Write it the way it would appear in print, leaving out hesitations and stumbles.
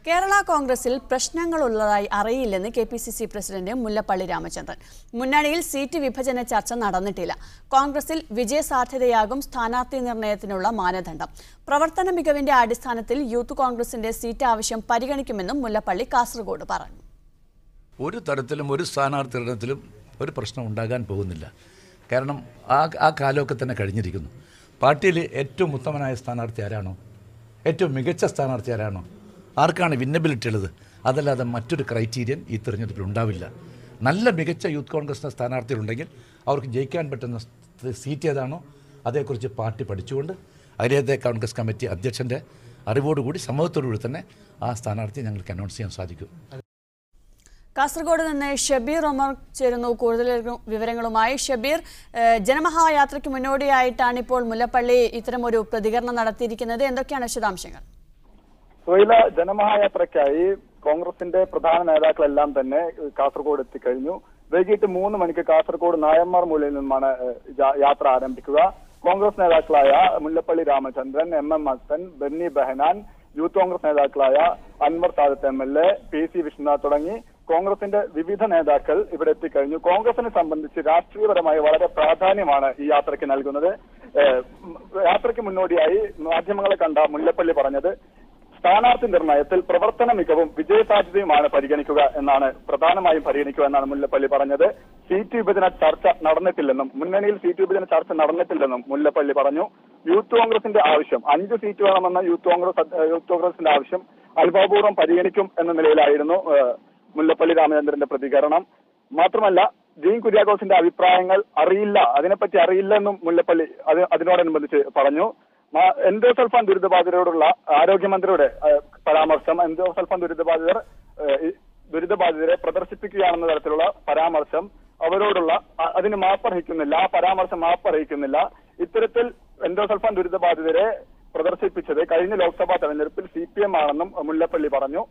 കേരള കോൺഗ്രസിൽ പ്രശ്നങ്ങളുള്ളതായി അറിയില്ലെന്ന് KPCC president Mullappally Ramachandran. മുന്നണിയിൽ സീറ്റ് വിഭജന ചർച്ച നടന്നിട്ടില്ല. കോൺഗ്രസിൽ വിജയസാധ്യതയാകും സ്ഥാനാർത്ഥി നിർണയത്തിനുള്ള മാനദണ്ഡം. പ്രവർത്തന മികവിന്റെ അടിസ്ഥാനത്തിൽ യൂത്ത് കോൺഗ്രസിന്റെ സീറ്റ് ആവശ്യം പരിഗണിക്കുമെന്നും മുല്ലപ്പള്ളി കാസർഗോഡ് പറഞ്ഞു. ഒരു തരത്തിലും ഒരു സ്ഥാനാർത്ഥി നിർണയത്തിലും ഒരു പ്രശ്നം ഉണ്ടാകാൻ പോകുന്നില്ല. കാരണം ആ കാലമൊക്കെ തന്നെ കഴിഞ്ഞിരിക്കുന്നു. പാർട്ടിയിൽ ഏറ്റവും ഉത്തമനായ സ്ഥാനാർത്ഥി ആരാണോ, ഏറ്റവും മികച്ച സ്ഥാനാർത്ഥി ആരാണോ, ആർക്കാണ് വിന്നബിലിറ്റി ഉള്ളത്, അതല്ലാതെ മറ്റൊരു ക്രൈറ്റീരിയൻ ഈ തിരഞ്ഞെടുപ്പിൽ ഉണ്ടാവില്ല. നല്ല മികച്ച യൂത്ത് കോൺഗ്രസിൻ്റെ സ്ഥാനാർത്ഥികളുണ്ടെങ്കിൽ അവർക്ക് ജയിക്കാൻ പറ്റുന്ന സീറ്റ് ഏതാണോ അതേക്കുറിച്ച് പാർട്ടി പഠിച്ചുകൊണ്ട് അഖിലേന്ത്യാ കോൺഗ്രസ് കമ്മിറ്റി അധ്യക്ഷൻ്റെ അറിവോടുകൂടി സമ്മതത്തോടുകൂടി തന്നെ ആ സ്ഥാനാർത്ഥിയെ ഞങ്ങൾക്ക് അനൗൺസ് ചെയ്യാൻ സാധിക്കും. കാസർഗോഡ് നിന്ന് ഷബീർ ഒമർ ചേരുന്നു കൂടുതൽ വിവരങ്ങളുമായി. ഷബീർ, ജനമഹായാത്രയ്ക്ക് മുന്നോടിയായിട്ടാണ് ഇപ്പോൾ മുല്ലപ്പള്ളി ഇത്തരമൊരു പ്രതികരണം നടത്തിയിരിക്കുന്നത്. എന്തൊക്കെയാണ് വിശദാംശങ്ങൾ? ജനമഹായാത്രയ്ക്കായി കോൺഗ്രസിന്റെ പ്രധാന നേതാക്കളെല്ലാം തന്നെ കാസർഗോഡ് എത്തിക്കഴിഞ്ഞു. വൈകിട്ട് 3 മണിക്ക് കാസർഗോഡ് നായന്മാർ മൂലയിൽ നിന്നുമാണ് യാത്ര ആരംഭിക്കുക. കോൺഗ്രസ് നേതാക്കളായ മുല്ലപ്പള്ളി രാമചന്ദ്രൻ, MM ഹസൻ, ബെന്നി ബെഹനാൻ, യൂത്ത് കോൺഗ്രസ് നേതാക്കളായ അൻവർ സാദത്ത് MLA, PC വിഷ്ണുനാഥ് തുടങ്ങി കോൺഗ്രസിന്റെ വിവിധ നേതാക്കൾ ഇവിടെ എത്തിക്കഴിഞ്ഞു. കോൺഗ്രസിനെ സംബന്ധിച്ച് രാഷ്ട്രീയപരമായി വളരെ പ്രാധാന്യമാണ് ഈ യാത്രയ്ക്ക് നൽകുന്നത്. യാത്രയ്ക്ക് മുന്നോടിയായി മാധ്യമങ്ങളെ കണ്ട മുല്ലപ്പള്ളി പറഞ്ഞത്, സ്ഥാനാർത്ഥി നിർണയത്തിൽ പ്രവർത്തന മികവും വിജയസാധ്യതയുമാണ് പരിഗണിക്കുക എന്നാണ്, പ്രധാനമായും പരിഗണിക്കുക എന്നാണ് മുല്ലപ്പള്ളി പറഞ്ഞത്. സീറ്റ് വിഭജന ചർച്ച നടന്നിട്ടില്ലെന്നും മുന്നണിയിൽ സീറ്റ് വിഭജന ചർച്ച നടന്നിട്ടില്ലെന്നും മുല്ലപ്പള്ളി പറഞ്ഞു. യൂത്ത് കോൺഗ്രസിന്റെ ആവശ്യം 5 സീറ്റ് വേണമെന്ന യൂത്ത് കോൺഗ്രസിന്റെ ആവശ്യം അൽഭാപൂർവ്വം പരിഗണിക്കും എന്ന നിലയിലായിരുന്നു മുല്ലപ്പള്ളി രാമചന്ദ്രന്റെ പ്രതികരണം. മാത്രമല്ല, ഡീൻ കുര്യാക്കോസിന്റെ അഭിപ്രായങ്ങൾ അറിയില്ല, അതിനെപ്പറ്റി അറിയില്ലെന്നും മുല്ലപ്പള്ളി അതിനോടനുബന്ധിച്ച് പറഞ്ഞു. എൻഡോസൾഫാൻ ദുരിതബാധിതരോടുള്ള ആരോഗ്യമന്ത്രിയുടെ പരാമർശം, എൻഡോസൾഫാൻ ദുരിതബാധിതരെ പ്രദർശിപ്പിക്കുകയാണെന്ന തരത്തിലുള്ള പരാമർശം അവരോടുള്ള അതിന് മാപ്പർഹിക്കുന്നില്ല, ആ പരാമർശം മാപ്പർഹിക്കുന്നില്ല. ഇത്തരത്തിൽ എൻഡോസൾഫാൻ ദുരിതബാധിതരെ പ്രദർശിപ്പിച്ചത് കഴിഞ്ഞ ലോക്സഭാ തെരഞ്ഞെടുപ്പിൽ CPM ആണെന്നും മുല്ലപ്പള്ളി പറഞ്ഞു.